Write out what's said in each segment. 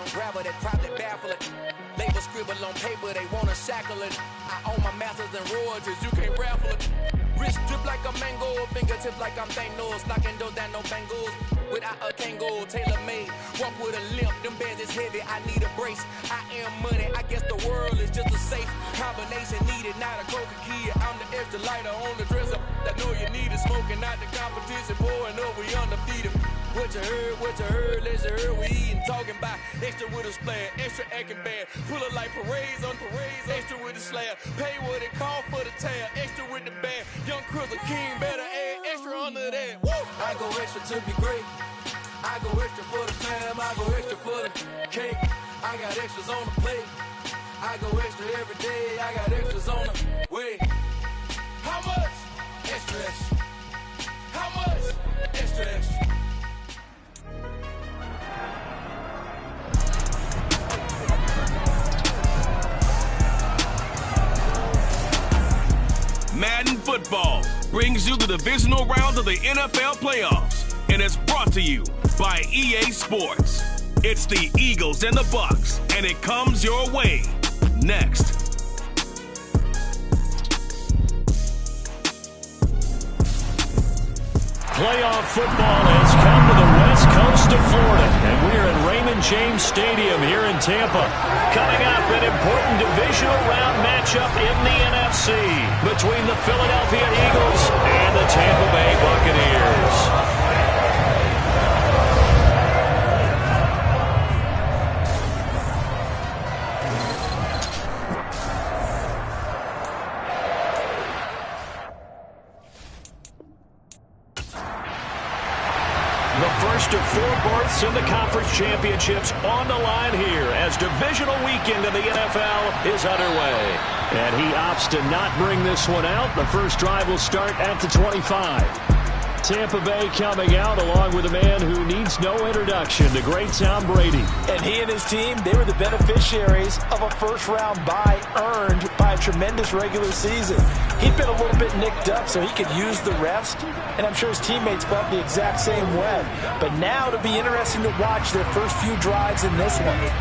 unravel that probably baffle it. Label scribble on paper, they wanna shackle it. I own my masters and royalties, you can't raffle it. Wrist drip like a mango, fingertips like I'm Thanos, knocking those down, no bangles. Without a Kango, tailor-made, walk with a limp, them bands is heavy, I need a brace. I am money, I guess the world is just a safe combination needed, not a coca key. I'm the extra lighter on the dresser, I know you need it, smoking out the competition, pouring up, we undefeated. What you heard, let's hear we eatin', talking about extra with a splash, extra acting bad, pull it like parades on parades, extra with the slab, pay what it cost for the tab, extra with the band, young Crystal King, better add extra under that, woo! I go extra to be great, I go extra for the fam, I go extra for the cake, I got extras on the plate, I go extra every day, I got extras on the way. How much? Extra, extra. How much? Extra, extra. Madden Football brings you the divisional round of the NFL playoffs, and it's brought to you by EA Sports. It's the Eagles and the Bucks, and it comes your way next. Playoff football has come to the west coast of Florida, and we're at Raymond James Stadium here in Tampa. Coming up, an important divisional round matchup in the NFC between the Philadelphia Eagles and the Tampa Bay Buccaneers. First of 4 berths in the conference championships on the line here as divisional weekend in the NFL is underway. And he opts to not bring this one out. The first drive will start at the 25. Tampa Bay coming out along with a man who needs no introduction, the great Tom Brady. And he and his team, they were the beneficiaries of a first-round bye earned by a tremendous regular season. He'd been a little bit nicked up, so he could use the rest, and I'm sure his teammates felt the exact same way. But now it'll be interesting to watch their first few drives in this one.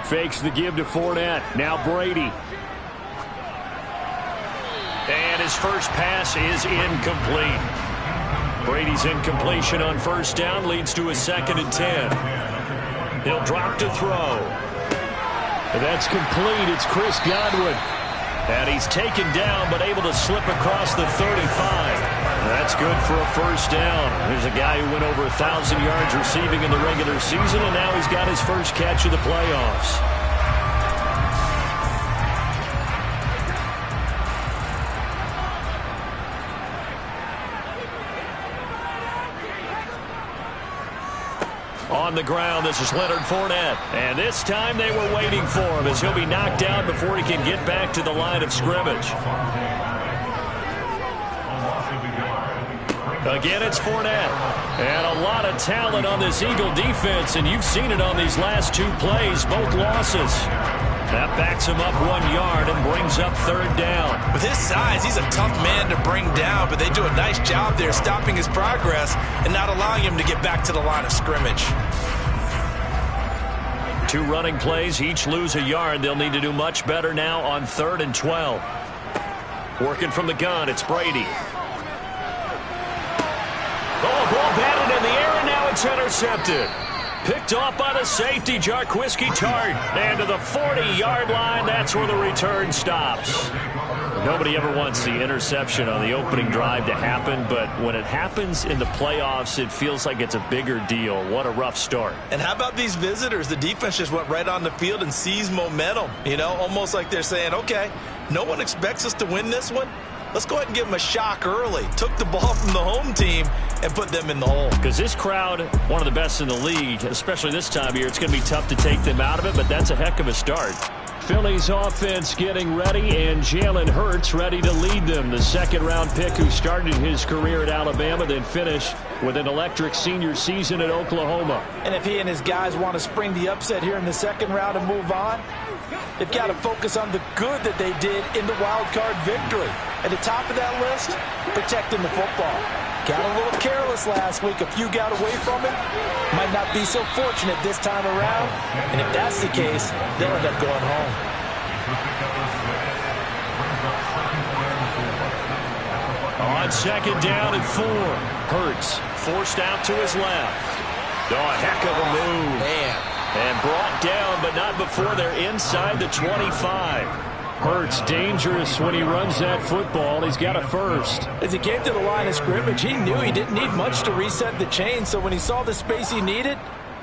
Fakes the give to Fournette. Now Brady. And his first pass is incomplete. Brady's incompletion on first down leads to a 2nd and 10. He'll drop to throw. And that's complete. It's Chris Godwin. And he's taken down but able to slip across the 35. That's good for a first down. There's a guy who went over 1,000 yards receiving in the regular season, and now he's got his first catch of the playoffs. On the ground, this is Leonard Fournette. And this time they were waiting for him as he'll be knocked down before he can get back to the line of scrimmage. Again, it's Fournette. And a lot of talent on this Eagle defense, and you've seen it on these last 2 plays, both losses. That backs him up 1 yard and brings up 3rd down. With his size, he's a tough man to bring down, but they do a nice job there stopping his progress and not allowing him to get back to the line of scrimmage. 2 running plays, each lose a yard. They'll need to do much better now on 3rd and 12. Working from the gun, it's Brady. Oh, ball batted in the air, and now it's intercepted. Picked off by the safety, Jarquiski Tart. And to the 40-yard line, that's where the return stops. Nobody ever wants the interception on the opening drive to happen, but when it happens in the playoffs, it feels like it's a bigger deal. What a rough start. And how about these visitors? The defense just went right on the field and seized momentum. You know, almost like they're saying, okay, no one expects us to win this one. Let's go ahead and give them a shock early. Took the ball from the home team and put them in the hole. Because this crowd, one of the best in the league, especially this time of year, it's going to be tough to take them out of it, but that's a heck of a start. Philly's offense getting ready, and Jalen Hurts ready to lead them. The 2nd-round pick who started his career at Alabama, then finished with an electric senior season at Oklahoma. And if he and his guys want to spring the upset here in the 2nd round and move on, they've got to focus on the good that they did in the wild card victory. At the top of that list, protecting the football. Got a little careless last week. A few got away from it. Might not be so fortunate this time around. And if that's the case, they'll end up going home. On second down and 4. Hurts forced out to his left. Oh, a heck of a move. Man. And brought down, but not before they're inside the 25. Hurts dangerous when he runs that football. He's got a first. As he came to the line of scrimmage, he knew he didn't need much to reset the chain. So when he saw the space he needed,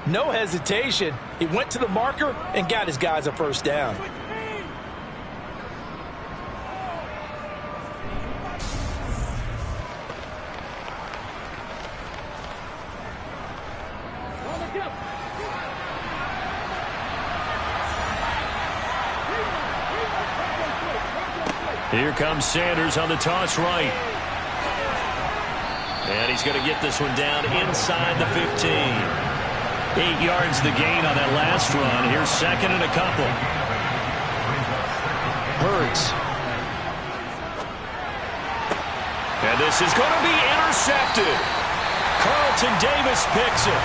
no hesitation. He went to the marker and got his guys a first down. Here comes Sanders on the toss right. And he's going to get this one down inside the 15. 8 yards the gain on that last run. Here's second and a couple. Hurts. And this is going to be intercepted. Carlton Davis picks it.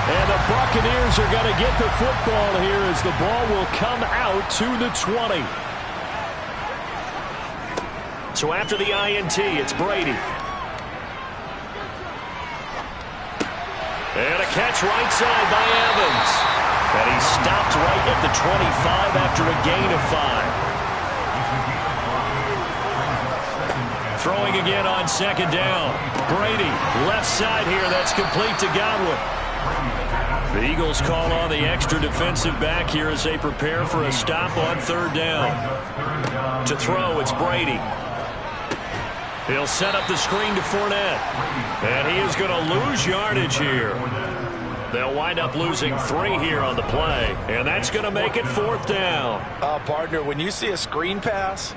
And the Buccaneers are going to get the football here as the ball will come out to the 20. So after the INT, it's Brady. And a catch right side by Evans. And he stopped right at the 25 after a gain of 5. Throwing again on second down. Brady, left side here. That's complete to Godwin. The Eagles call on the extra defensive back here as they prepare for a stop on third down. To throw, it's Brady. He'll set up the screen to Fournette. And he is going to lose yardage here. They'll wind up losing 3 here on the play. And that's going to make it fourth down. Partner, when you see a screen pass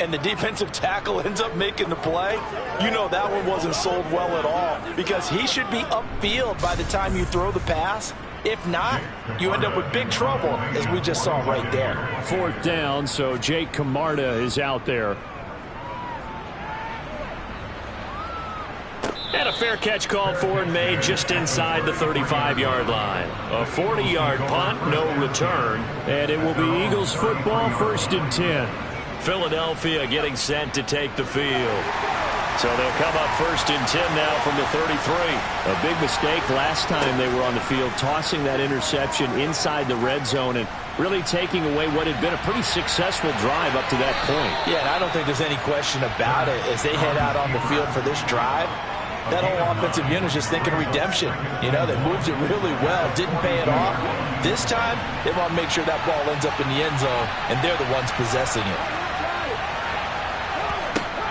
and the defensive tackle ends up making the play, you know that one wasn't sold well at all. Because he should be upfield by the time you throw the pass. If not, you end up with big trouble, as we just saw right there. Fourth down, so Jake Camarda is out there. And a fair catch called for and made just inside the 35-yard line. A 40-yard punt, no return. And it will be Eagles football, first and 10. Philadelphia getting set to take the field. So they'll come up first and 10 now from the 33. A big mistake last time they were on the field, tossing that interception inside the red zone and really taking away what had been a pretty successful drive up to that point. Yeah, and I don't think there's any question about it. As they head out on the field for this drive, that whole offensive unit is just thinking redemption. You know, they moved it really well, didn't pay it off. This time, they want to make sure that ball ends up in the end zone, and they're the ones possessing it.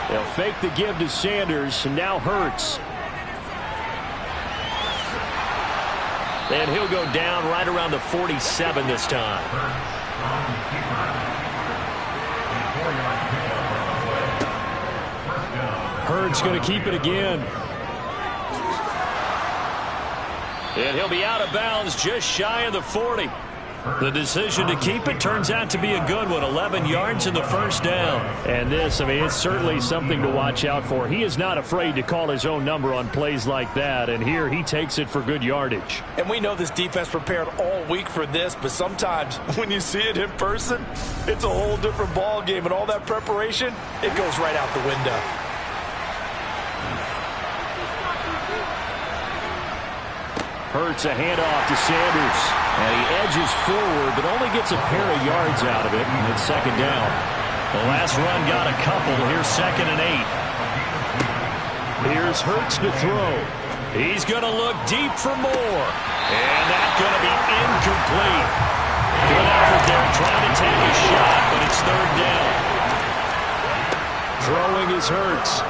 They'll fake the give to Sanders, and now Hurts. And he'll go down right around the 47 this time. Hurts going to keep it again. And he'll be out of bounds just shy of the 40. The decision to keep it turns out to be a good one. 11 yards in the first down. And this, I mean, it's certainly something to watch out for. He is not afraid to call his own number on plays like that. And here he takes it for good yardage. And we know this defense prepared all week for this, but sometimes when you see it in person, it's a whole different ball game. And all that preparation, it goes right out the window. Hurts a handoff to Sanders. And he edges forward, but only gets a pair of yards out of it. And it's second down. The last run got a couple. Here's second and 8. Here's Hurts to throw. He's going to look deep for more. And that's going to be incomplete. Good effort there trying to take a shot, but it's third down. Throwing is Hurts.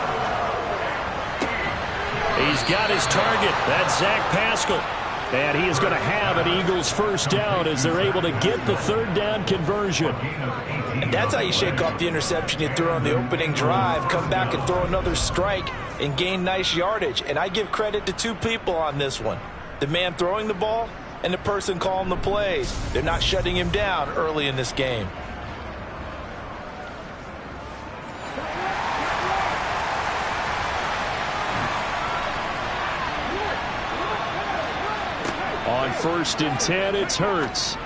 He's got his target. That's Zach Pascal. And he is going to have an Eagles first down as they're able to get the third down conversion. And that's how you shake off the interception you threw on the opening drive, come back and throw another strike and gain nice yardage. And I give credit to two people on this one. The man throwing the ball and the person calling the plays. They're not shutting him down early in this game. 1st and 10. It's Hurts.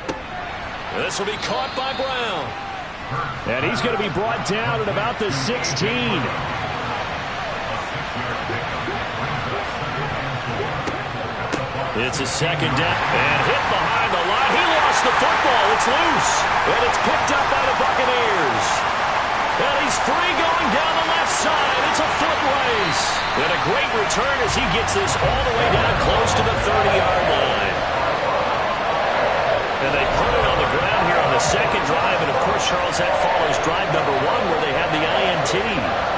This will be caught by Brown. And he's going to be brought down at about the 16. It's a 2nd down. And hit behind the line. He lost the football. It's loose. And it's picked up by the Buccaneers. And he's free going down the left side. It's a foot race. And a great return as he gets this all the way down close to the 30-yard line. And they put it on the ground here on the 2nd drive. And, of course, Charles, that follows drive number 1 where they had the INT.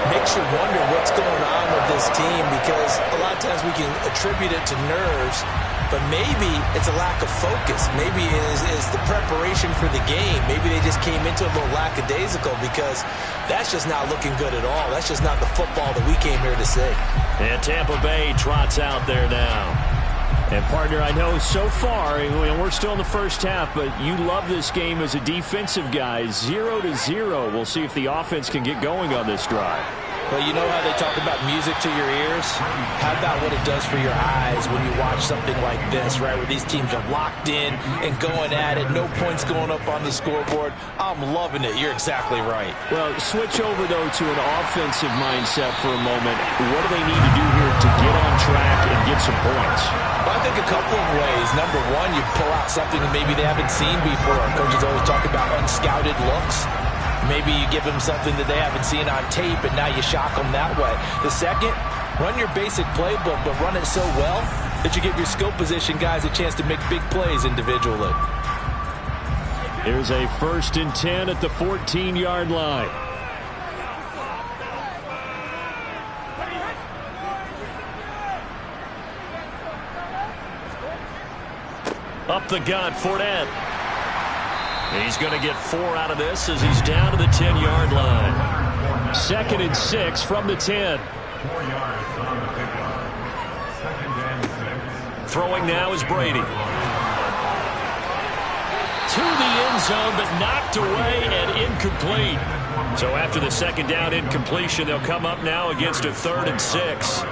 Makes you wonder what's going on with this team because a lot of times we can attribute it to nerves, but maybe it's a lack of focus. Maybe it is the preparation for the game. Maybe they just came into it a little lackadaisical because that's just not looking good at all. That's just not the football that we came here to see. And Tampa Bay trots out there now. And, partner, I know so far, we're still in the first half, but you love this game as a defensive guy. 0-0. We'll see if the offense can get going on this drive. Well, you know how they talk about music to your ears? How about what it does for your eyes when you watch something like this, right, where these teams are locked in and going at it, no points going up on the scoreboard? I'm loving it. You're exactly right. Well, switch over, though, to an offensive mindset for a moment. What do they need to do here to get on track and get some points? Well, I think a couple of ways. Number one, you pull out something that maybe they haven't seen before. Coaches always talk about unscouted looks. Maybe you give them something that they haven't seen on tape, and now you shock them that way. The second, run your basic playbook, but run it so well that you give your skill position guys a chance to make big plays individually. Here's a 1st and 10 at the 14-yard line. Up the gut, Fournette. He's going to get 4 out of this as he's down to the 10-yard line. 2nd and 6 from the 10. 4 yards on the pickup. 2nd and 6. Throwing now is Brady. To the end zone, but knocked away and incomplete. So after the 2nd down incompletion, they'll come up now against a 3rd and 6.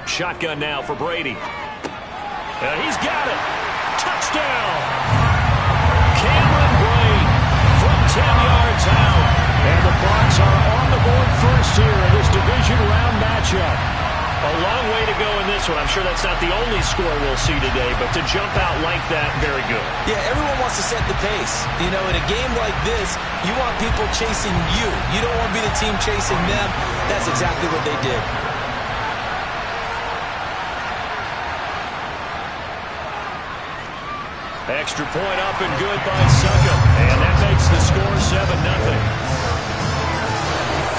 Shotgun now for Brady. And he's got it. Touchdown. Cameron Brate from 10 yards out. And the Bucs are on the board first here in this division round matchup. A long way to go in this one. I'm sure that's not the only score we'll see today, but to jump out like that, very good. Yeah, everyone wants to set the pace. You know, in a game like this, you want people chasing you. You don't want to be the team chasing them. That's exactly what they did. Extra point up and good by Succop. And that makes the score 7-0.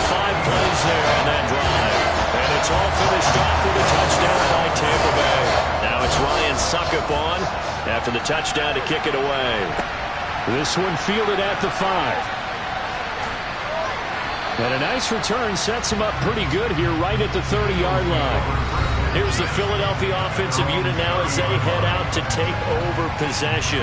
5 plays there on that drive. And it's all finished off with a touchdown by Tampa Bay. Now it's Ryan Succop on after the touchdown to kick it away. This one fielded at the 5. And a nice return sets him up pretty good here right at the 30-yard line. Here's the Philadelphia offensive unit now as they head out to take over possession.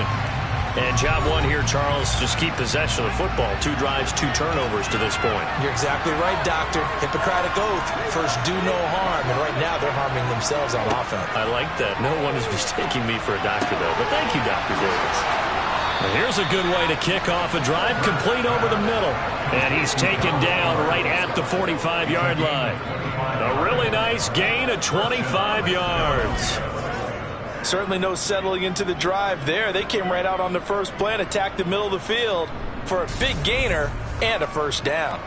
And job 1 here, Charles, just keep possession of the football. 2 drives, 2 turnovers to this point. You're exactly right, Doctor. Hippocratic oath. First, do no harm. And right now, they're harming themselves on offense. I like that. No one is mistaking me for a doctor, though. But thank you, Dr. Davis. And here's a good way to kick off a drive, complete over the middle. And he's taken down right at the 45-yard line. A really nice gain of 25 yards. Certainly no settling into the drive there. They came right out on the first play and attacked the middle of the field for a big gainer and a 1st down.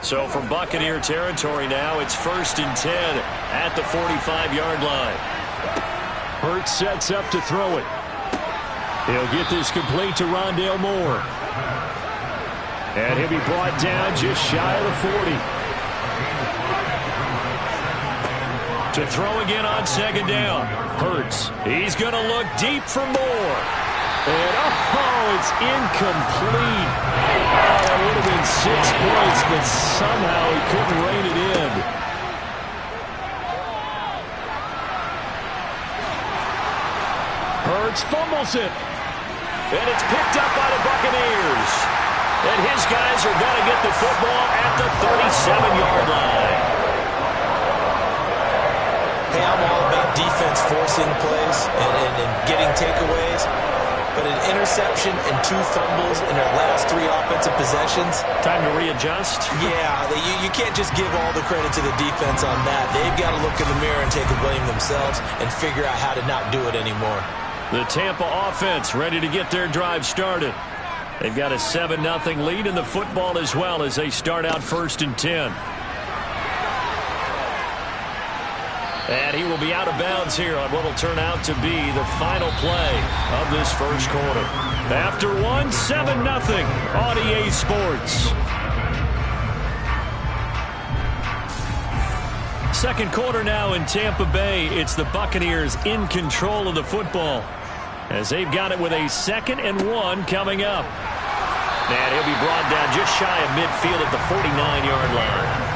So from Buccaneer territory now, it's 1st and 10 at the 45-yard line. Hurts sets up to throw it. He'll get this complete to Rondale Moore. And he'll be brought down just shy of the 40. To throw again on 2nd down. Hurts. He's going to look deep for Moore. And it's incomplete. Oh, that would have been 6 points, but somehow he couldn't rein it in. Hurts fumbles it. And it's picked up by the Buccaneers. And his guys are going to get the football at the 37-yard line. Hey, I'm all about defense forcing plays and getting takeaways. But an interception and 2 fumbles in their last 3 offensive possessions. Time to readjust? Yeah, you can't just give all the credit to the defense on that. They've got to look in the mirror and take a blame themselves and figure out how to not do it anymore. The Tampa offense ready to get their drive started. They've got a 7-0 lead in the football as well as they start out 1st and 10. And he will be out of bounds here on what will turn out to be the final play of this first quarter. After 1, 7-0 on EA Sports. Second quarter now in Tampa Bay. It's the Buccaneers in control of the football as they've got it with a 2nd and 1 coming up. And he'll be brought down just shy of midfield at the 49-yard line.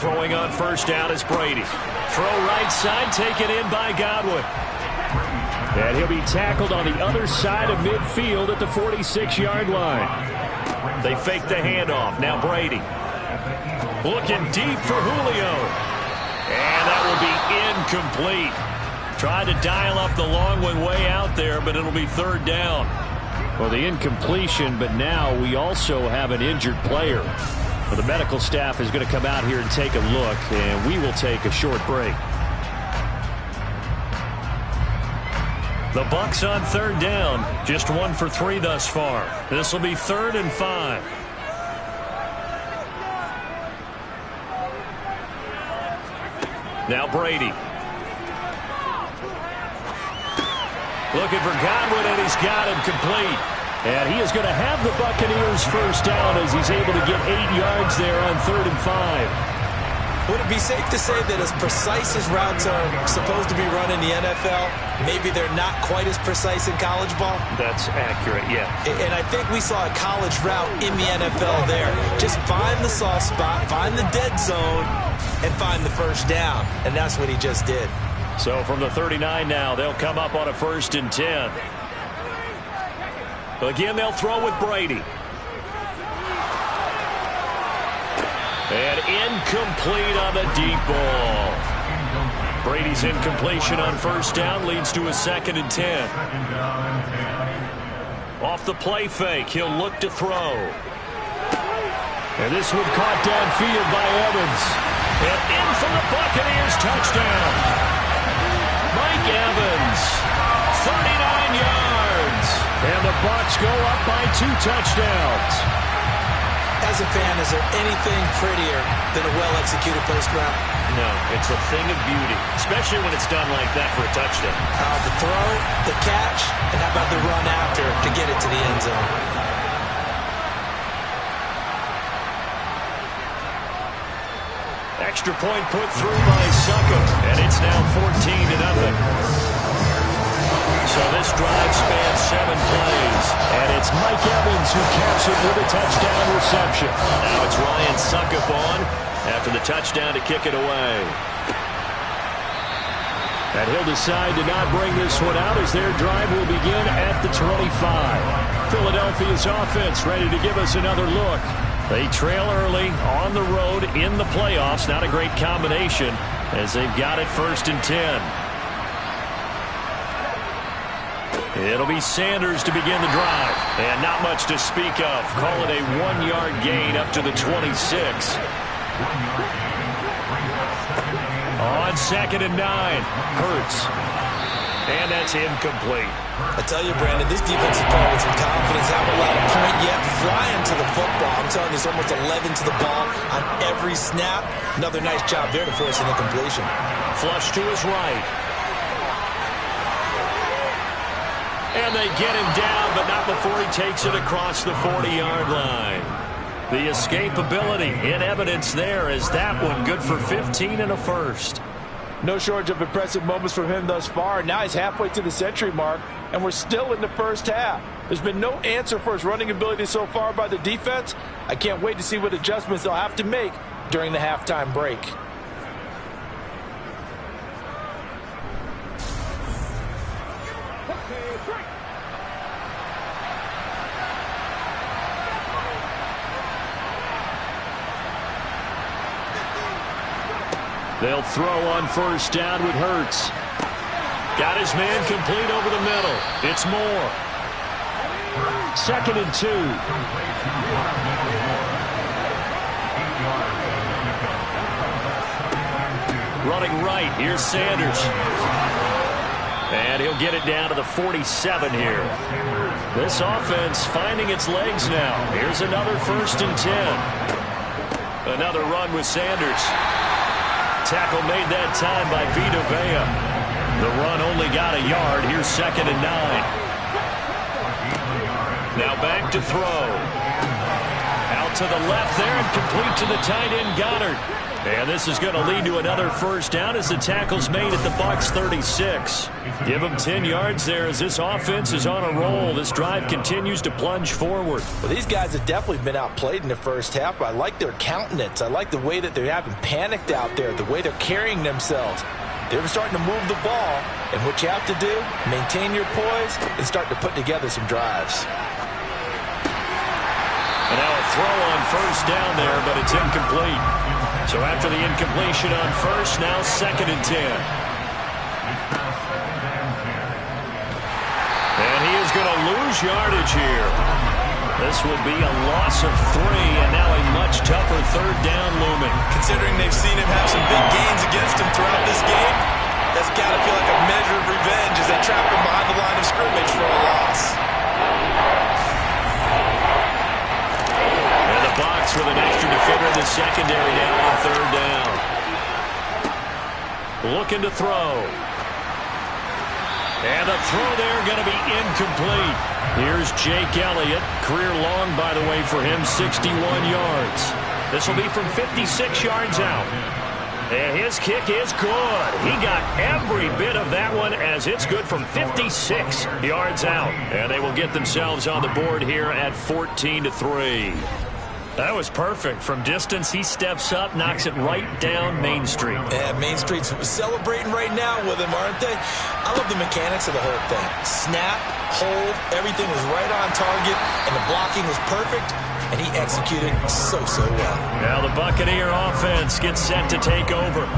Throwing on first down is Brady. Throw right side, taken in by Godwin. And he'll be tackled on the other side of midfield at the 46-yard line. They fake the handoff. Now Brady. Looking deep for Julio. And that will be incomplete. Tried to dial up the long one way out there, but it'll be 3rd down. Well, the incompletion, but now we also have an injured player. Well, the medical staff is going to come out here and take a look, and we will take a short break. The Bucs on 3rd down, just 1 for 3 thus far. This will be 3rd and 5. Now Brady. Looking for Godwin, and he's got him complete. And he is going to have the Buccaneers first down as he's able to get 8 yards there on 3rd and 5. Would it be safe to say that as precise as routes are supposed to be run in the NFL, maybe they're not quite as precise in college ball? That's accurate, yeah. And I think we saw a college route in the NFL there. Just find the soft spot, find the dead zone, and find the first down. And that's what he just did. So from the 39 now, they'll come up on a 1st and 10. Again, they'll throw with Brady. And incomplete on the deep ball. Brady's incompletion on first down leads to a 2nd and 10. Off the play fake, he'll look to throw. And this one caught downfield by Evans. And in for the Buccaneers touchdown. Mike Evans, 39 yards. And the Bucs go up by 2 touchdowns. As a fan, is there anything prettier than a well-executed post route? No, it's a thing of beauty, especially when it's done like that for a touchdown. The throw, the catch, and how about the run after to get it to the end zone? Extra point put through by Succop, and it's now 14-0. So this drive spans 7 plays, and it's Mike Evans who caps it with a touchdown reception. Now it's Ryan Succop on after the touchdown to kick it away. And he'll decide to not bring this one out as their drive will begin at the 25. Philadelphia's offense ready to give us another look. They trail early on the road in the playoffs. Not a great combination as they've got it 1st and 10. It'll be Sanders to begin the drive. And not much to speak of. Call it a 1-yard gain up to the 26. On 2nd and 9. Hurts. And that's incomplete. I tell you, Brandon, this defense is playing with some confidence. Haven't allowed a point yet. Flying to the football. I'm telling you, there's almost 11 to the ball on every snap. Another nice job there to force an incompletion. Flush to his right. And they get him down, but not before he takes it across the 40-yard line. The escapability in evidence there as that one good for 15 and a first. No shortage of impressive moments from him thus far. Now he's halfway to the century mark, and we're still in the first half. There's been no answer for his running ability so far by the defense. I can't wait to see what adjustments they'll have to make during the halftime break. They'll throw on first down with Hurts. Got his man complete over the middle. It's Moore. 2nd and 2. Running right, here's Sanders. And he'll get it down to the 47 here. This offense finding its legs now. Here's another 1st and 10. Another run with Sanders. Tackle made that time by Vita Vea. The run only got a yard. Here's 2nd and 9. Now back to throw. Out to the left there and complete to the tight end Goddard. And this is going to lead to another first down as the tackle's made at the Bucs 36. Give them 10 yards there as this offense is on a roll. This drive continues to plunge forward. Well, these guys have definitely been outplayed in the first half. I like their countenance. I like the way that they haven't panicked out there, the way they're carrying themselves. They're starting to move the ball, and what you have to do, maintain your poise and start to put together some drives. And now a throw on first down there, but it's incomplete. So after the incompletion on first, now 2nd and 10. And he is going to lose yardage here. This will be a loss of 3, and now a much tougher 3rd down looming. Considering they've seen him have some big gains against him throughout this game, that's got to feel like a measure of revenge as they trap him behind the line of scrimmage for a loss. Box with an extra defender in the secondary now on 3rd down. Looking to throw. And the throw there going to be incomplete. Here's Jake Elliott. Career long, by the way, for him, 61 yards. This will be from 56 yards out. And his kick is good. He got every bit of that one as it's good from 56 yards out. And they will get themselves on the board here at 14-3. That was perfect. From distance, he steps up, knocks it right down Main Street. Yeah, Main Street's celebrating right now with him, aren't they? I love the mechanics of the whole thing. Snap, hold, everything was right on target, and the blocking was perfect, and he executed so well. Now the Buccaneer offense gets set to take over.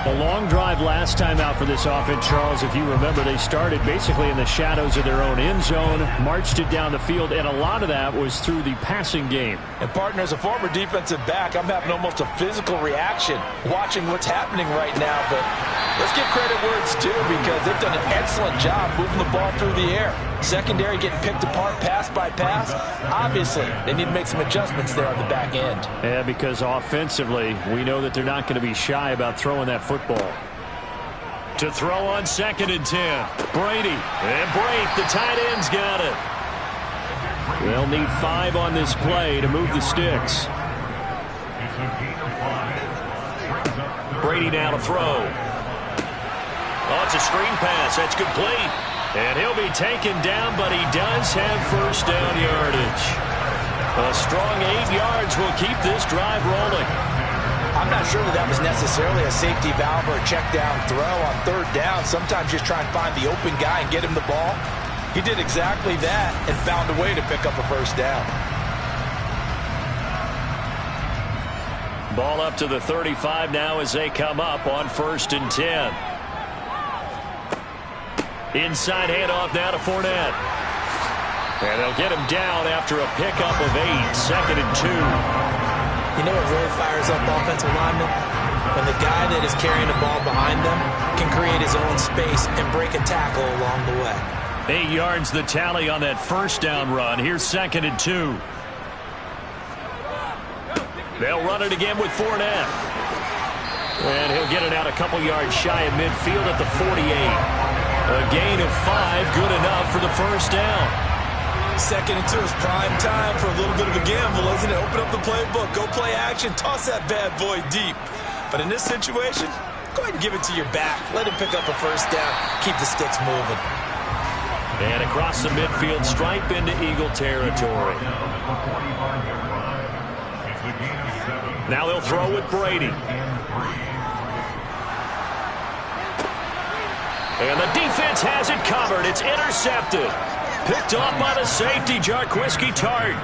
A long drive last time out for this offense, Charles. If you remember, they started basically in the shadows of their own end zone, marched it down the field, and a lot of that was through the passing game. And, partner, as a former defensive back, I'm having almost a physical reaction watching what's happening right now. But let's give credit where it's due because they've done an excellent job moving the ball through the air. Secondary getting picked apart pass by pass. Obviously, they need to make some adjustments there on the back end. Yeah, because offensively, we know that they're not going to be shy about throwing that football. To throw on 2nd and 10. Brady. And Brate, the tight end's got it. They'll need 5 on this play to move the sticks. Brady now to throw. Oh, it's a screen pass. That's complete. And he'll be taken down, but he does have first down yardage. A strong 8 yards will keep this drive rolling. I'm not sure that was necessarily a safety valve or a check down throw on 3rd down. Sometimes just try and find the open guy and get him the ball. He did exactly that and found a way to pick up a first down. Ball up to the 35 now as they come up on 1st and 10. Inside handoff now to Fournette. And they'll get him down after a pickup of 8. 2nd and 2. You know what really fires up offensive linemen? When the guy that is carrying the ball behind them can create his own space and break a tackle along the way. 8 yards the tally on that first down run. Here's 2nd and 2. They'll run it again with Fournette. And he'll get it out a couple yards shy of midfield at the 48. A gain of 5, good enough for the first down. 2nd and 2 is prime time for a little bit of a gamble, isn't it? Open up the playbook, go play action, toss that bad boy deep. But in this situation, go ahead and give it to your back. Let him pick up a first down, keep the sticks moving. And across the midfield stripe into Eagle territory. Now they'll throw with Brady. And the defense has it covered. It's intercepted. Picked off by the safety, Jarquiski Tart.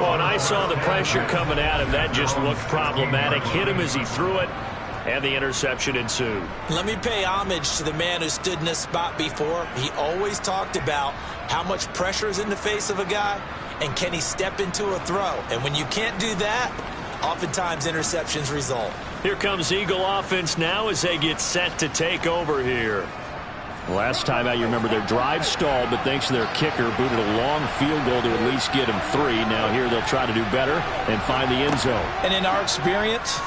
Oh, and I saw the pressure coming at him. That just looked problematic. Hit him as he threw it, and the interception ensued. Let me pay homage to the man who stood in this spot before. He always talked about how much pressure is in the face of a guy, and can he step into a throw. And when you can't do that, oftentimes interceptions result. Here comes Eagle offense now as they get set to take over here. Last time out, you remember their drive stalled, but thanks to their kicker, booted a long field goal to at least get them 3. Now here they'll try to do better and find the end zone. And in our experience,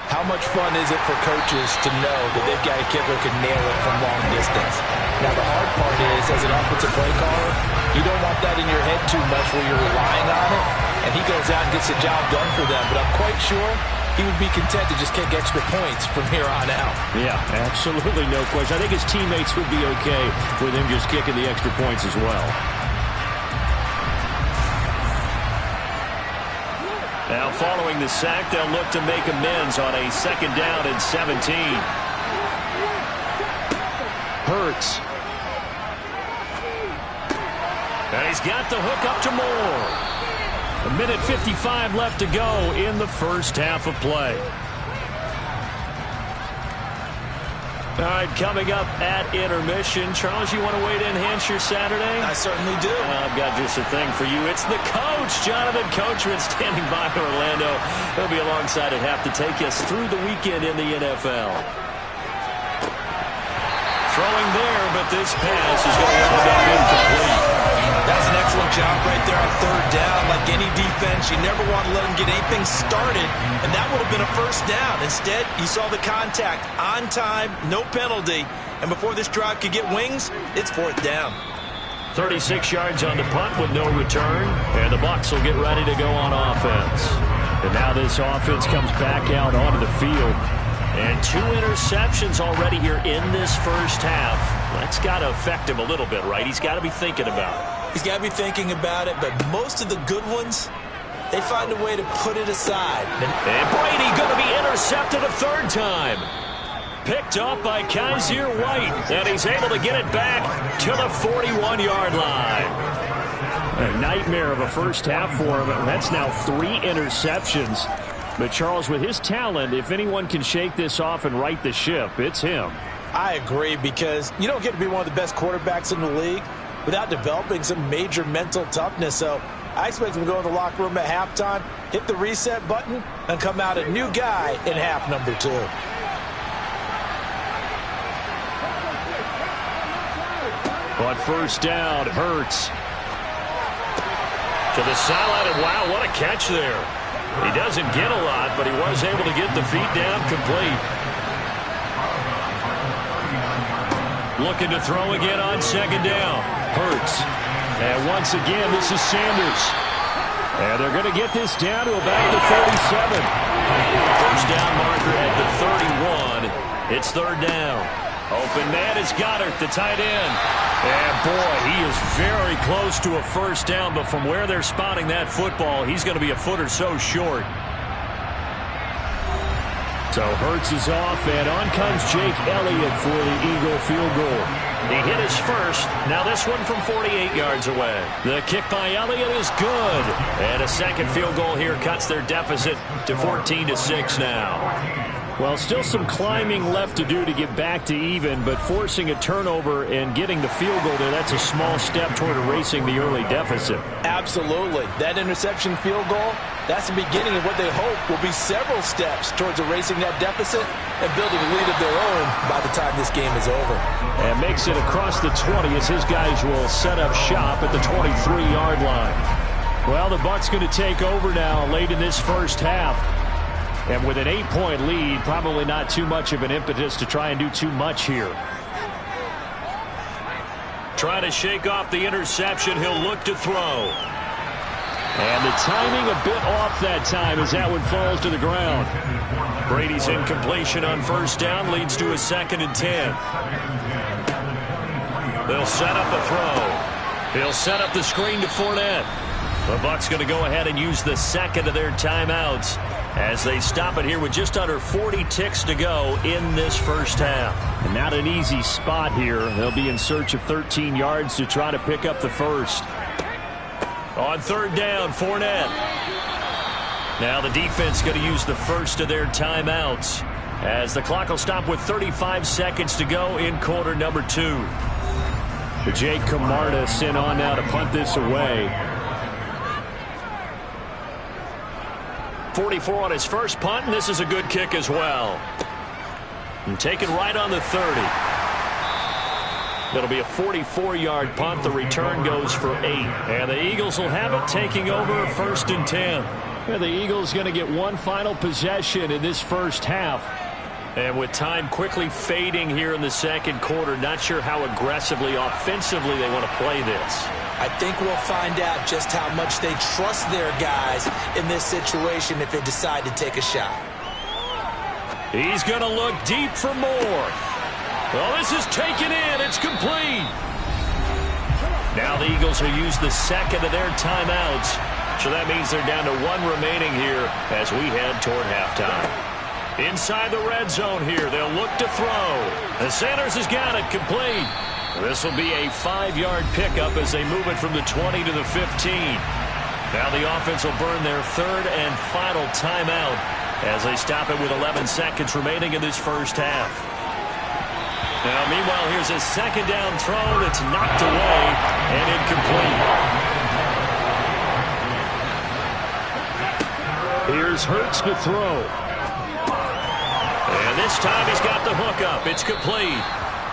how much fun is it for coaches to know that they've got a kicker who can nail it from long distance? Now the hard part is, as an offensive play caller, you don't want that in your head too much where you're relying on it, and he goes out and gets the job done for them. But I'm quite sure he would be content to just kick extra points from here on out. Yeah, absolutely no question. I think his teammates would be okay with him just kicking the extra points as well. Now following the sack, they'll look to make amends on a 2nd down and 17. Hurts. And he's got the hook up to Moore. 1:55 left to go in the first half of play. All right, coming up at intermission. Charles, you want to wait to enhance your Saturday? I certainly do. I've got just a thing for you. It's the coach, Jonathan Coachman, standing by Orlando. He'll be alongside at half to take us through the weekend in the NFL. Throwing there, but this pass is going to end up incomplete. That's an excellent job right there on 3rd down. Like any defense, you never want to let them get anything started, and that would have been a 1st down. Instead, you saw the contact on time, no penalty, and before this drive could get wings, it's 4th down. 36 yards on the punt with no return, and the Bucs will get ready to go on offense. And now this offense comes back out onto the field. And 2 interceptions already here in this first half. That's got to affect him a little bit, right? He's got to be thinking about it. He's got to be thinking about it, but most of the good ones, they find a way to put it aside. And Brady going to be intercepted a 3rd time. Picked up by Kaiser White, and he's able to get it back to the 41-yard line. A nightmare of a first half for him. That's now 3 interceptions. But Charles, with his talent, if anyone can shake this off and right the ship, it's him. I agree, because you don't get to be one of the best quarterbacks in the league without developing some major mental toughness. So I expect him to go in the locker room at halftime, hit the reset button, and come out a new guy in half number 2. On 1st down, Hurts. To the sideline, and wow, what a catch there. He doesn't get a lot, but he was able to get the feet down complete. Looking to throw again on 2nd down. Hurts. And once again, this is Sanders. And they're going to get this down to about the 37. First down marker at the 31. It's 3rd down. Open man is Goddard, the tight end. And boy, he is very close to a 1st down, but from where they're spotting that football, he's going to be a foot or so short. So Hurts is off, and on comes Jake Elliott for the Eagle field goal. He hit his first. Now this one from 48 yards away. The kick by Elliott is good. And a 2nd field goal here cuts their deficit to 14-6 now. Well, still some climbing left to do to get back to even, but forcing a turnover and getting the field goal there, that's a small step toward erasing the early deficit. Absolutely. That interception field goal, that's the beginning of what they hope will be several steps towards erasing that deficit and building a lead of their own by the time this game is over. And makes it across the 20 as his guys will set up shop at the 23-yard line. Well, the Bucs going to take over now late in this first half. And with an 8-point lead, probably not too much of an impetus to try and do too much here. Trying to shake off the interception. He'll look to throw. And the timing a bit off that time as that one falls to the ground. Brady's incompletion on 1st down leads to a 2nd and 10. They'll set up a throw. He'll set up the screen to Fournette. The Bucs going to go ahead and use the 2nd of their timeouts as they stop it here with just under 40 ticks to go in this first half. And not an easy spot here. They'll be in search of 13 yards to try to pick up the first. On third down, Fournette. Now the defense going to use the first of their timeouts as the clock will stop with 35 seconds to go in quarter number 2. Jake Camarda sent on now to punt this away. 44 on his first punt, and this is a good kick as well. And taken right on the 30. It'll be a 44-yard punt. The return goes for 8. And the Eagles will have it, taking over 1st and 10. Yeah, the Eagles going to get one final possession in this first half. And with time quickly fading here in the second quarter, not sure how aggressively, offensively they want to play this. I think we'll find out just how much they trust their guys in this situation if they decide to take a shot. He's going to look deep for more. Well, this is taken in. It's complete. Now the Eagles will use the second of their timeouts. So that means they're down to 1 remaining here as we head toward halftime. Inside the red zone here, they'll look to throw. And Sanders has got it complete. This will be a 5-yard pickup as they move it from the 20 to the 15. Now the offense will burn their 3rd and final timeout as they stop it with 11 seconds remaining in this first half. Now, meanwhile, here's a 2nd down throw that's knocked away and incomplete. Here's Hurts to throw. And this time he's got the hook up. It's complete.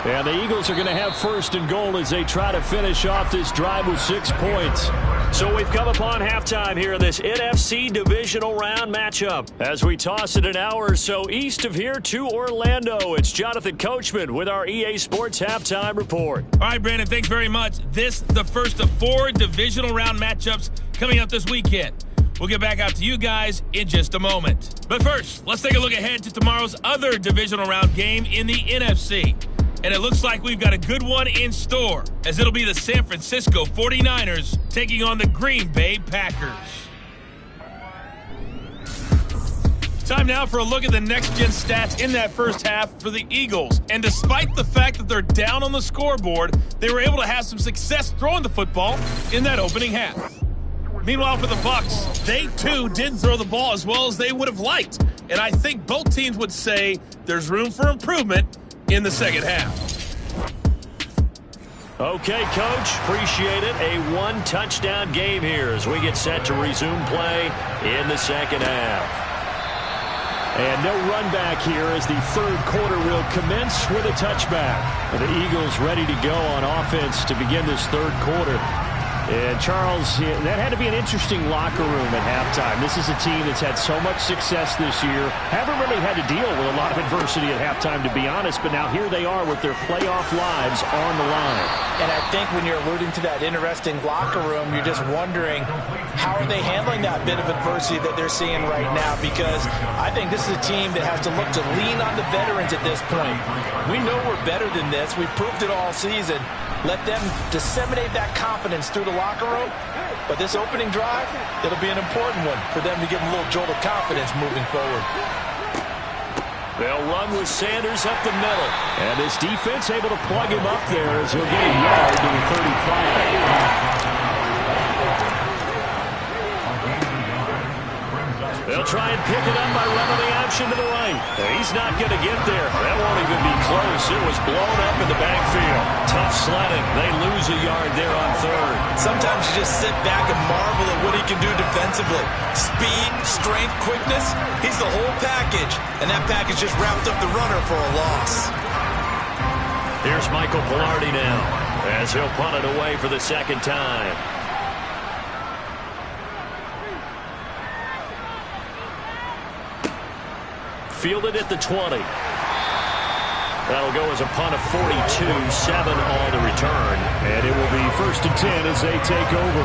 And the Eagles are going to have 1st and goal as they try to finish off this drive with 6 points. So we've come upon halftime here in this NFC divisional round matchup. As we toss it an hour or so east of here to Orlando, it's Jonathan Coachman with our EA Sports Halftime Report. All right, Brandon, thanks very much. This the first of 4 divisional round matchups coming up this weekend. We'll get back out to you guys in just a moment. But first, let's take a look ahead to tomorrow's other divisional round game in the NFC. And it looks like we've got a good one in store, as it'll be the San Francisco 49ers taking on the Green Bay Packers. Time now for a look at the next-gen stats in that first half for the Eagles. And despite the fact that they're down on the scoreboard, they were able to have some success throwing the football in that opening half. Meanwhile, for the Bucs, they too didn't throw the ball as well as they would have liked. And I think both teams would say there's room for improvement in the second half. Okay, Coach, appreciate it. A 1-touchdown game here as we get set to resume play in the second half. And no run back here as the 3rd quarter will commence with a touchback. And the Eagles ready to go on offense to begin this 3rd quarter. And, Charles, that had to be an interesting locker room at halftime. This is a team that's had so much success this year. Haven't really had to deal with a lot of adversity at halftime, to be honest. But now here they are with their playoff lives on the line. And I think when you're alluding to that interesting locker room, you're just wondering how are they handling that bit of adversity that they're seeing right now? Because I think this is a team that has to look to lean on the veterans at this point. We know we're better than this. We've proved it all season. Let them disseminate that confidence through the locker room. But this opening drive, it'll be an important one for them to give them a little jolt of confidence moving forward. They'll run with Sanders up the middle. And this defense able to plug him up there as he'll get a yard to the 35. They'll try and pick it up by running the option to the right. He's not going to get there. That won't even be close. It was blown up in the backfield. Tough sledding. They lose a yard there on 3rd. Sometimes you just sit back and marvel at what he can do defensively. Speed, strength, quickness. He's the whole package. And that package just wrapped up the runner for a loss. Here's Michael Palardy now as he'll punt it away for the 2nd time. Fielded at the 20. That'll go as a punt of 42, 7 on the return. And it will be 1st and 10 as they take over.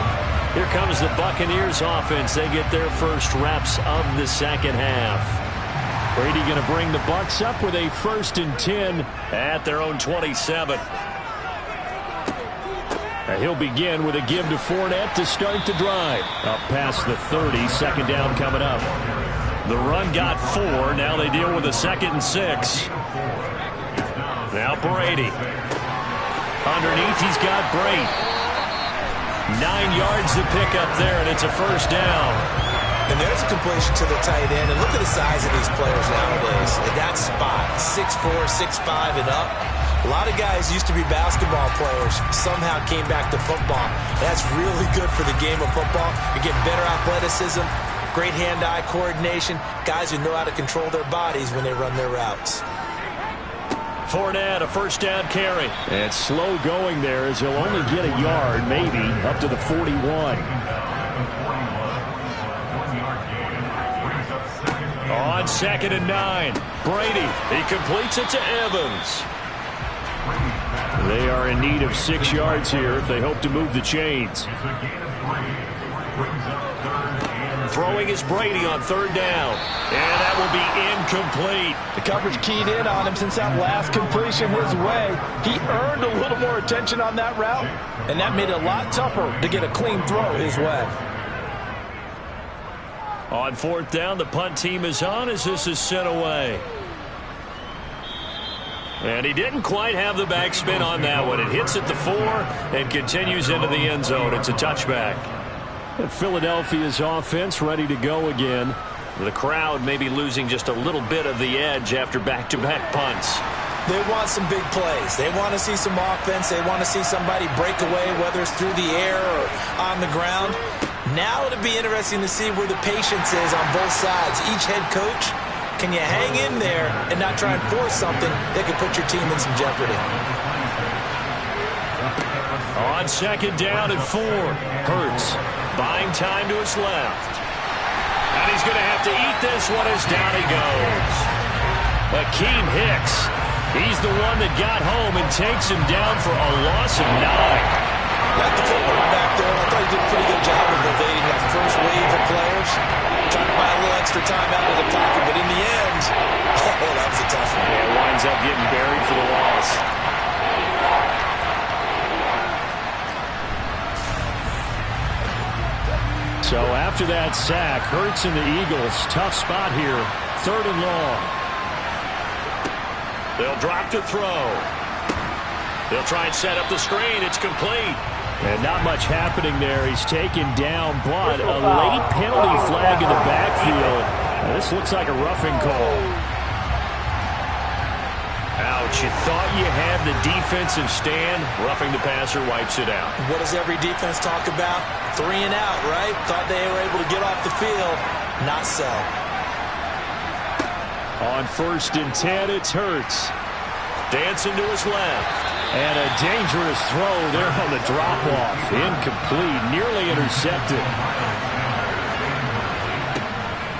Here comes the Buccaneers offense. They get their first reps of the second half. Brady going to bring the Bucs up with a 1st and 10 at their own 27. And he'll begin with a give to Fournette to start the drive. Up past the 30, 2nd down coming up. The run got 4. Now they deal with a 2nd and 6. Now Brady. Underneath, he's got Brate. 9 yards to pick up there, and it's a first down. And there's a completion to the tight end. And look at the size of these players nowadays. At that spot, 6'4", 6'5", and up. A lot of guys used to be basketball players, somehow came back to football. That's really good for the game of football. You get better athleticism, great hand-eye coordination, guys who know how to control their bodies when they run their routes. Fournette, a first down carry. And slow going there as he'll only get a yard, maybe, up to the 41. On 2nd and 9, Brady, he completes it to Evans. They are in need of 6 yards here if they hope to move the chains. Throwing is Brady on 3rd down. And that will be incomplete. The coverage keyed in on him since that last completion his way. He earned a little more attention on that route, and that made it a lot tougher to get a clean throw his way. On 4th down, the punt team is on as this is sent away. And he didn't quite have the backspin on that one. It hits at the 4 and continues into the end zone. It's a touchback. Philadelphia's offense ready to go again. The crowd may be losing just a little bit of the edge after back-to-back punts. They want some big plays. They want to see some offense. They want to see somebody break away, whether it's through the air or on the ground. Now it'll be interesting to see where the patience is on both sides. Each head coach, can you hang in there and not try and force something that could put your team in some jeopardy? On 2nd down and 4, Hurts buying time to his left. And he's going to have to eat this one as down he goes. Akeem Hicks, he's the one that got home and takes him down for a loss of 9. Like the football back there, I thought he did a pretty good job of evading that first wave of players. Trying to buy a little extra time out of the pocket, but in the end, oh, that was a tough one. Yeah, it winds up getting buried for the loss. So after that sack, Hurts and the Eagles, tough spot here, 3rd and long. They'll drop to throw. They'll try and set up the screen. It's complete. And not much happening there. He's taken down, but a late penalty flag in the backfield. Now, this looks like a roughing call. Ouch. You thought you had the defensive stand. Roughing the passer wipes it out. What does every defense talk about? 3 and out, right? Thought they were able to get off the field. Not so. On 1st and 10, it's Hurts. Dancing to his left. And a dangerous throw there on the drop-off. Incomplete, nearly intercepted.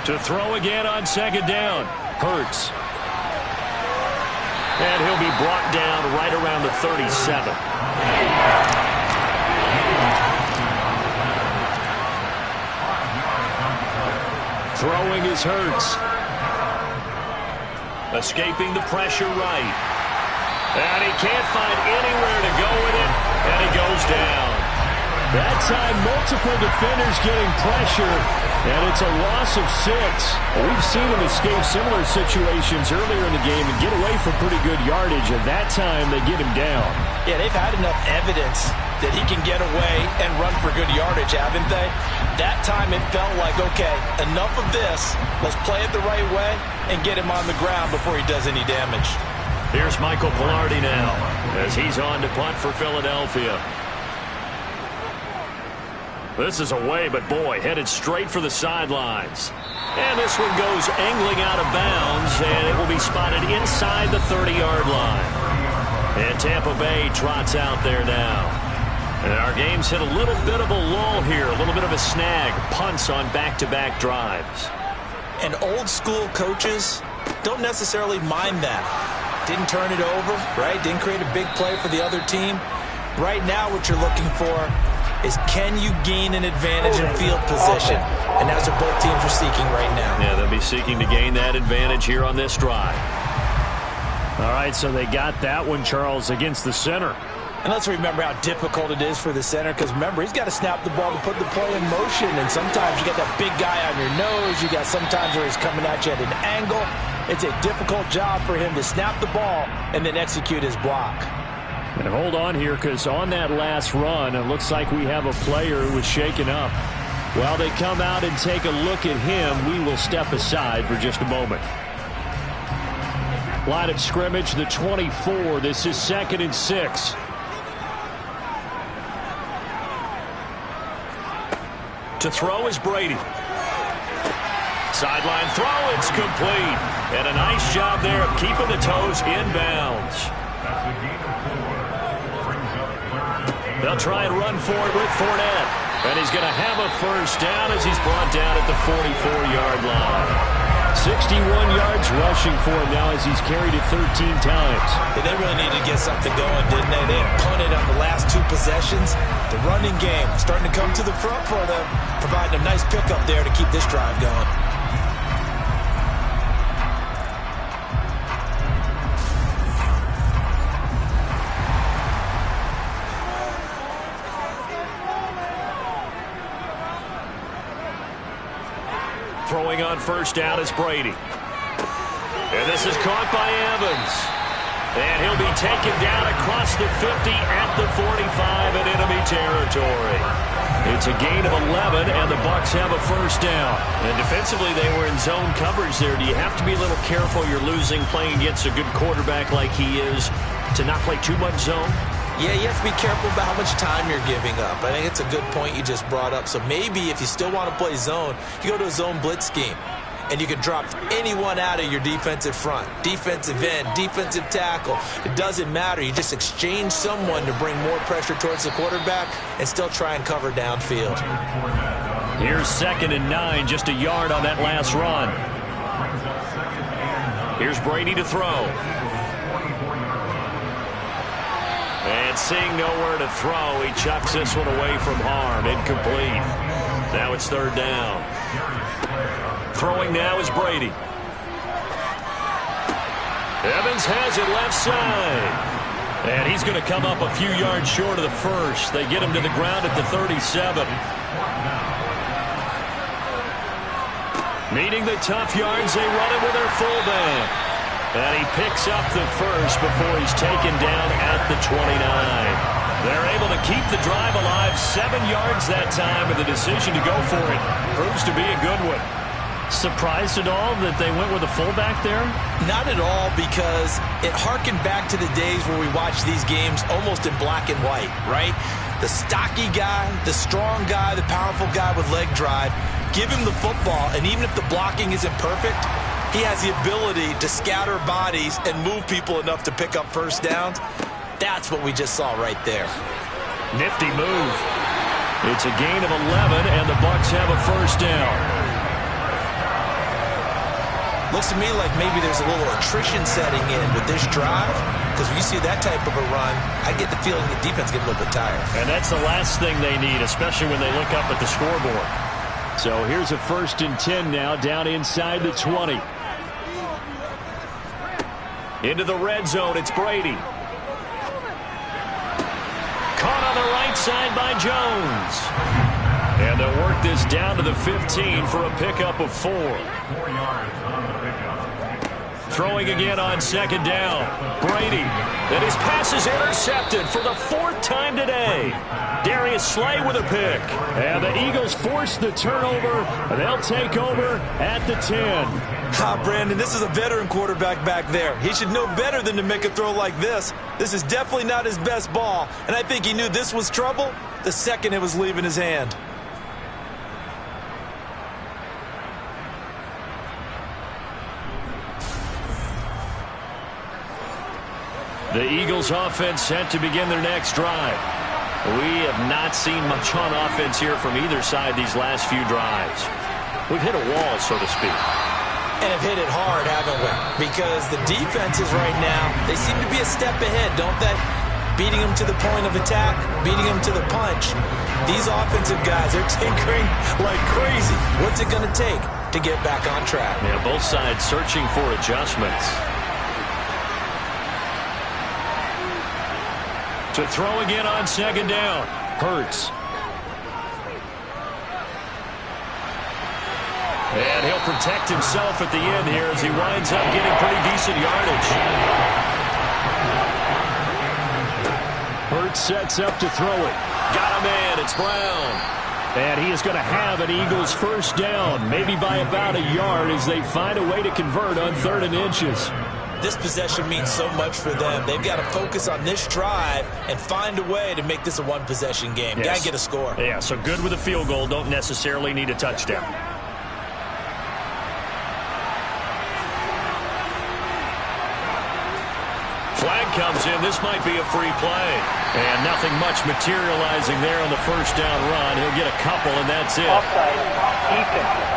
To throw again on 2nd down. Hurts. And he'll be brought down right around the 37. Throwing is Hurts. Escaping the pressure right. And he can't find anywhere to go with it, and he goes down. That time, multiple defenders getting pressure, and it's a loss of 6. We've seen him escape similar situations earlier in the game and get away from pretty good yardage, and that time they get him down. Yeah, they've had enough evidence that he can get away and run for good yardage, haven't they? That time it felt like, okay, enough of this. Let's play it the right way and get him on the ground before he does any damage. Here's Michael Palardy now as he's on to punt for Philadelphia. This is away, but boy, headed straight for the sidelines. And this one goes angling out of bounds, and it will be spotted inside the 30-yard line. And Tampa Bay trots out there now. And our game's hit a little bit of a lull here, a little bit of a snag. Punts on back-to-back drives. And old-school coaches don't necessarily mind that. Didn't turn it over, right? Didn't create a big play for the other team. Right now what you're looking for is can you gain an advantage in field position? And that's what both teams are seeking right now. Yeah, they'll be seeking to gain that advantage here on this drive. All right, so they got that one, Charles, against the center. And let's remember how difficult it is for the center, because remember, he's got to snap the ball to put the play in motion, and sometimes you got that big guy on your nose. You got sometimes where he's coming at you at an angle. It's a difficult job for him to snap the ball and then execute his block. And hold on here, because on that last run, it looks like we have a player who was shaken up. While they come out and take a look at him, we will step aside for just a moment. Line of scrimmage, the 24. This is 2nd and 6. To throw is Brady. Sideline throw, it's complete. And a nice job there of keeping the toes in bounds. They'll try and run for it with Fournette. And he's going to have a first down as he's brought down at the 44-yard line. 61 yards rushing for him now as he's carried it 13 times. Yeah, they really needed to get something going, didn't they? They had punted on the last 2 possessions. The running game starting to come to the front for them, providing a nice pickup there to keep this drive going. Throwing on first down is Brady. And this is caught by Evans. And he'll be taken down across the 50 at the 45 in enemy territory. It's a gain of 11, and the Bucs have a first down. And defensively, they were in zone coverage there. Do you have to be a little careful you're losing playing against a good quarterback like he is to not play too much zone? Yeah, you have to be careful about how much time you're giving up. I think it's a good point you just brought up. So maybe if you still want to play zone, you go to a zone blitz scheme. And you can drop anyone out of your defensive front. Defensive end, defensive tackle. It doesn't matter. You just exchange someone to bring more pressure towards the quarterback and still try and cover downfield. Here's 2nd and 9, just a yard on that last run. Here's Brady to throw. And seeing nowhere to throw, he chucks this one away from harm. Incomplete. Now it's 3rd down. Throwing now is Brady. Evans has it left side. And he's going to come up a few yards short of the first. They get him to the ground at the 37. Meeting the tough yards, they run it with their fullback. And he picks up the first before he's taken down at the 29. They're able to keep the drive alive, 7 yards that time, and the decision to go for it proves to be a good one. Surprised at all that they went with a fullback there? Not at all, because it harkened back to the days where we watched these games almost in black and white, right? The stocky guy, the strong guy, the powerful guy with leg drive. Give him the football, and even if the blocking isn't perfect, he has the ability to scatter bodies and move people enough to pick up first downs. That's what we just saw right there. Nifty move. It's a gain of 11, and the Bucs have a first down. Looks to me like maybe there's a little attrition setting in with this drive, because when you see that type of a run, I get the feeling the defense gets a little bit tired. And that's the last thing they need, especially when they look up at the scoreboard. So here's a 1st and 10 now, down inside the 20. Into the red zone, it's Brady. Caught on the right side by Jones. And they'll work this down to the 15 for a pickup of 4. 4 yards on the pickup. Throwing again on 2nd down. Brady. And his pass is intercepted for the 4th time today. Darius Slay with a pick. And the Eagles force the turnover, and they'll take over at the 10. Brandon, this is a veteran quarterback back there. He should know better than to make a throw like this. This is definitely not his best ball, and I think he knew this was trouble the second it was leaving his hand. The Eagles offense set to begin their next drive. We have not seen much on offense here from either side these last few drives. We've hit a wall, so to speak. And have hit it hard, haven't we? Because the defenses right now, they seem to be a step ahead, don't they? Beating them to the point of attack, beating them to the punch. These offensive guys are tinkering like crazy. What's it going to take to get back on track? Yeah, both sides searching for adjustments. To throw again on 2nd down. Hurts. And he'll protect himself at the end here as he winds up getting pretty decent yardage. Hurts sets up to throw it. Got a man. It's Brown. And he is going to have an Eagles first down, maybe by about a yard as they find a way to convert on 3rd and inches. This possession means so much for them. They've got to focus on this drive and find a way to make this a one-possession game. Yes. Got to get a score. Yeah, so good with a field goal. Don't necessarily need a touchdown. Flag comes in. This might be a free play. And nothing much materializing there on the first down run. He'll get a couple, and that's it. Offside. Defense.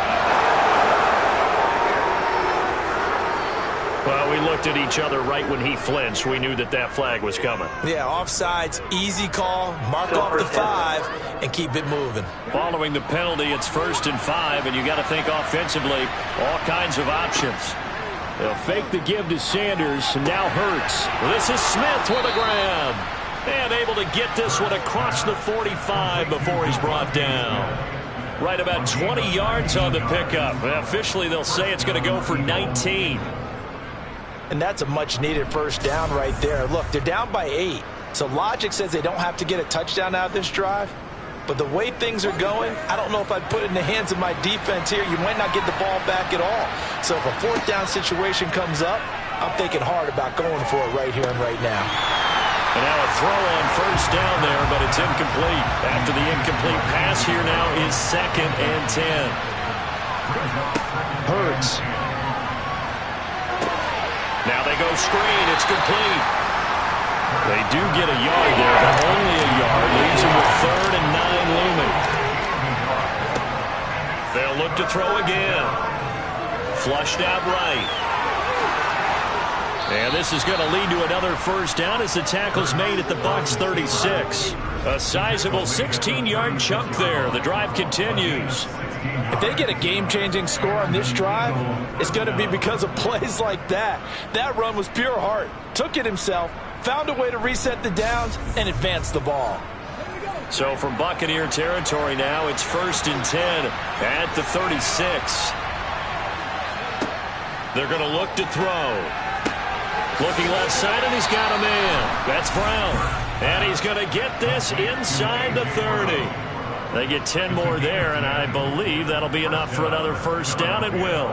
Well, we looked at each other right when he flinched. We knew that that flag was coming. Yeah, offsides, easy call. Mark off the 5 and keep it moving. Following the penalty, it's 1st and 5, and you got to think offensively, all kinds of options. They'll fake the give to Sanders, and now Hurts. This is Smith with a grab. And able to get this one across the 45 before he's brought down. Right about 20 yards on the pickup. Officially, they'll say it's going to go for 19. And that's a much-needed first down right there. Look, they're down by 8. So logic says they don't have to get a touchdown out of this drive. But the way things are going, I don't know if I'd put it in the hands of my defense here. You might not get the ball back at all. So if a 4th down situation comes up, I'm thinking hard about going for it right here and right now. And now a throw on first down there, but it's incomplete. After the incomplete pass, here now is 2nd and 10. Hurts. Now they go screen. It's complete. They do get a yard there, but only a yard. Leaves them with 3rd and 9 looming. They'll look to throw again. Flushed out right. And this is going to lead to another first down as the tackle's made at the Bucs 36. A sizable 16-yard chunk there. The drive continues. If they get a game-changing score on this drive, it's going to be because of plays like that. That run was pure heart. Took it himself, found a way to reset the downs, and advance the ball. So from Buccaneer territory now, it's 1st and 10 at the 36. They're going to look to throw. Looking left side, and he's got a man. That's Brown. And he's going to get this inside the 30. They get 10 more there, and I believe that'll be enough for another first down. It will.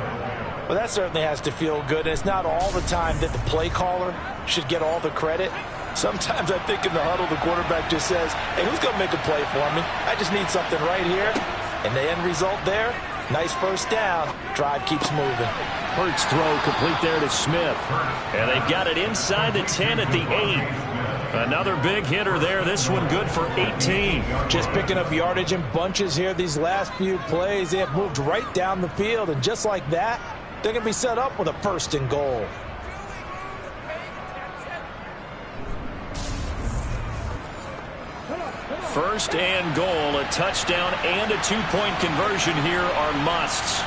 Well, that certainly has to feel good. And it's not all the time that the play caller should get all the credit. Sometimes I think in the huddle, the quarterback just says, hey, who's going to make a play for me? I just need something right here. And the end result there, nice first down. Drive keeps moving. Hurts throw complete there to Smith. And they've got it inside the 10 at the 8. Another big hitter there. This one good for 18. Just picking up yardage in bunches here these last few plays. They have moved right down the field. And just like that, they're going to be set up with a 1st and goal. First and goal, a touchdown and a 2-point conversion here are musts.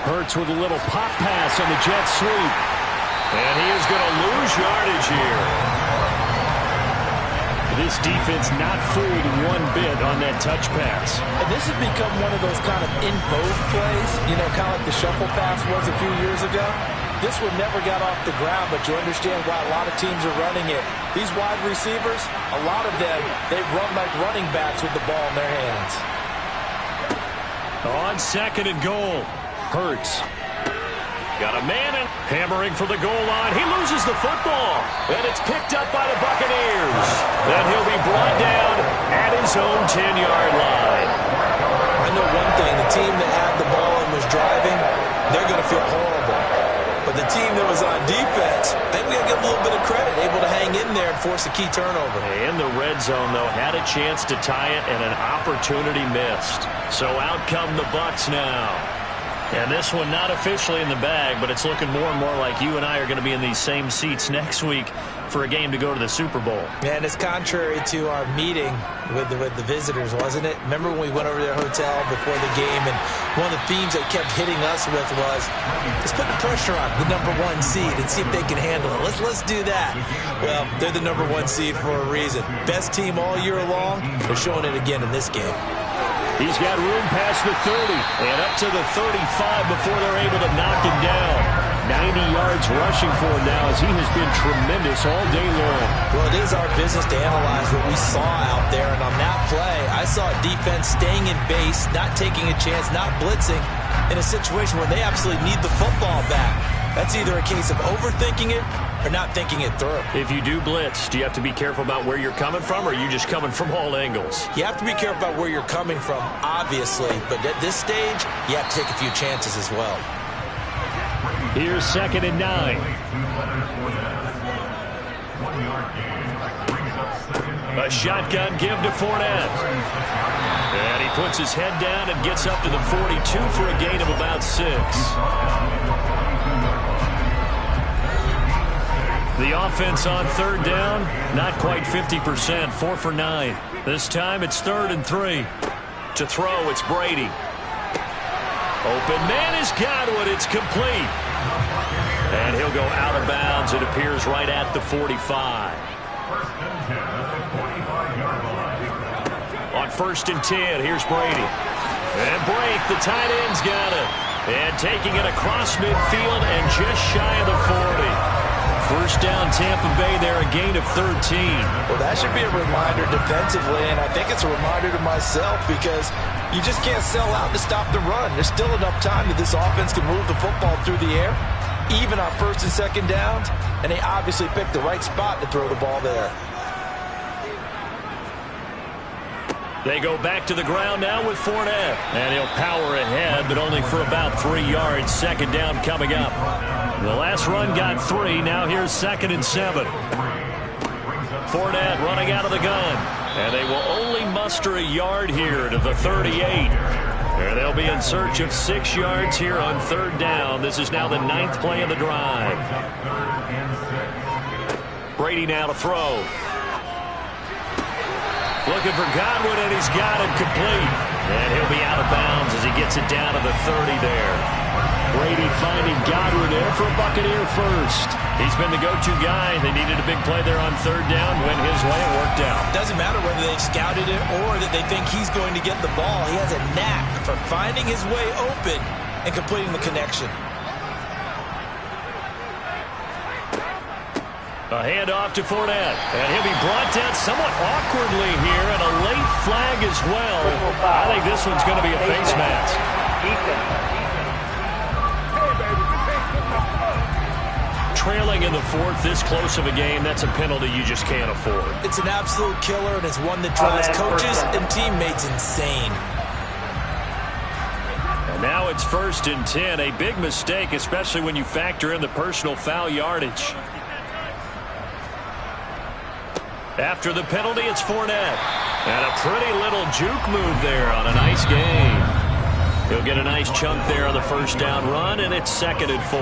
Hurts with a little pop pass on the jet sweep. And he is going to lose yardage here. This defense not fooled one bit on that touch pass. And this has become one of those kind of in vogue plays, you know, kind of like the shuffle pass was a few years ago. This one never got off the ground, but you understand why a lot of teams are running it. These wide receivers, a lot of them, they run like running backs with the ball in their hands. On 2nd and goal, Hurts. Got a man and hammering for the goal line. He loses the football, and it's picked up by the Buccaneers. Then he'll be brought down at his own 10-yard line. I know one thing. The team that had the ball and was driving, they're going to feel horrible. But the team that was on defense, maybe we got to give a little bit of credit, able to hang in there and force a key turnover. In the red zone, though, had a chance to tie it, and an opportunity missed. So out come the Bucs now. And this one not officially in the bag, but it's looking more and more like you and I are going to be in these same seats next week for a game to go to the Super Bowl. And it's contrary to our meeting with the visitors, wasn't it? Remember when we went over to their hotel before the game, and one of the themes they kept hitting us with was, let's put the pressure on the #1 seed and see if they can handle it. Let's do that. Well, they're the #1 seed for a reason. Best team all year long. They're showing it again in this game. He's got room past the 30 and up to the 35 before they're able to knock him down. 90 yards rushing for him now, as he has been tremendous all day long. Well, it is our business to analyze what we saw out there, and on that play, I saw defense staying in base, not taking a chance, not blitzing, in a situation where they absolutely need the football back. That's either a case of overthinking it or not thinking it through. If you do blitz, do you have to be careful about where you're coming from, or are you just coming from all angles? You have to be careful about where you're coming from, obviously, but at this stage, you have to take a few chances as well. Here's 2nd and 9. A shotgun give to Fournette. And he puts his head down and gets up to the 42 for a gain of about 6. The offense on 3rd down, not quite 50%, 4 for 9. This time it's 3rd and 3. To throw, it's Brady. Open man is Godwin. It's complete. And he'll go out of bounds. It appears right at the 45. On 1st and 10, here's Brady. And break, the tight end's got it. And taking it across midfield and just shy of the 40. 1st down, Tampa Bay there, a gain of 13. Well, that should be a reminder defensively, and I think it's a reminder to myself because you just can't sell out to stop the run. There's still enough time that this offense can move the football through the air, even on 1st and 2nd downs, and they obviously picked the right spot to throw the ball there. They go back to the ground now with Fournette. And he'll power ahead, but only for about 3 yards. 2nd down coming up. The last run got 3. Now here's 2nd and 7. Fournette running out of the gun. And they will only muster a yard here to the 38. And they'll be in search of 6 yards here on 3rd down. This is now the 9th play of the drive. Brady now to throw. Looking for Godwin, and he's got him complete. And he'll be out of bounds as he gets it down to the 30 there. Brady finding Godwin there for a Buccaneer first. He's been the go-to guy. They needed a big play there on 3rd down. Went his way, it worked out. Doesn't matter whether they scouted it or that they think he's going to get the ball. He has a knack for finding his way open and completing the connection. A handoff to Fournette, and he'll be brought down somewhat awkwardly here, and a late flag as well. I think this one's going to be a face mask. Trailing in the 4th, this close of a game, that's a penalty you just can't afford. It's an absolute killer, and it's one that drives coaches and teammates insane. And now it's 1st and 10, a big mistake, especially when you factor in the personal foul yardage. After the penalty, it's Fournette. And a pretty little juke move there on a nice game. He'll get a nice chunk there on the 1st down run, and it's 2nd and 4.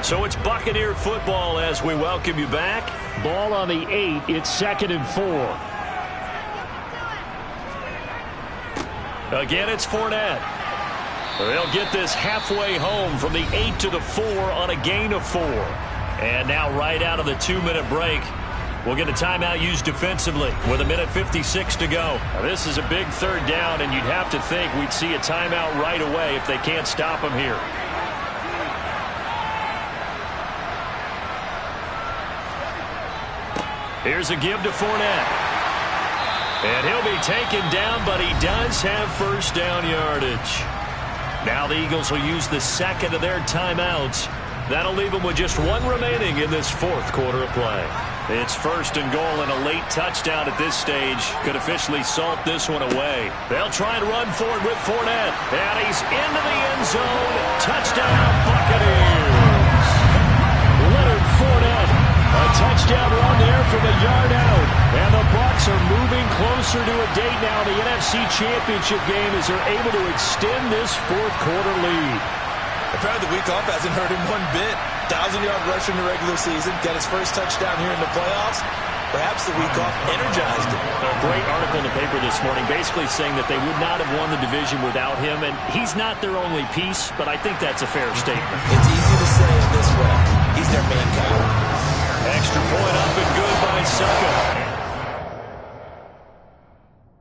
So it's Buccaneer football as we welcome you back. Ball on the 8. It's 2nd and 4. Again, it's Fournette. They'll get this halfway home from the 8 to the 4 on a gain of 4. And now right out of the 2-minute break, we'll get a timeout used defensively with 1:56 to go. Now, this is a big 3rd down, and you'd have to think we'd see a timeout right away if they can't stop him here. Here's a give to Fournette. And he'll be taken down, but he does have 1st down yardage. Now the Eagles will use the 2nd of their timeouts. That'll leave them with just 1 remaining in this 4th quarter of play. It's 1st and goal, and a late touchdown at this stage could officially salt this one away. They'll try and run forward with Fournette. And he's into the end zone. Touchdown, Buccaneers. Leonard Fournette. A touchdown run there from a yard out. And the Bucs are moving closer to a date now in the NFC Championship game as they're able to extend this 4th quarter lead. Apparently the week off hasn't hurt him one bit. 1,000-yard rusher in the regular season. Got his first touchdown here in the playoffs. Perhaps the week off energized him. A great article in the paper this morning basically saying that they would not have won the division without him. And he's not their only piece, but I think that's a fair statement. It's easy to say it this way. He's their main guy. Extra point up and good by Succa.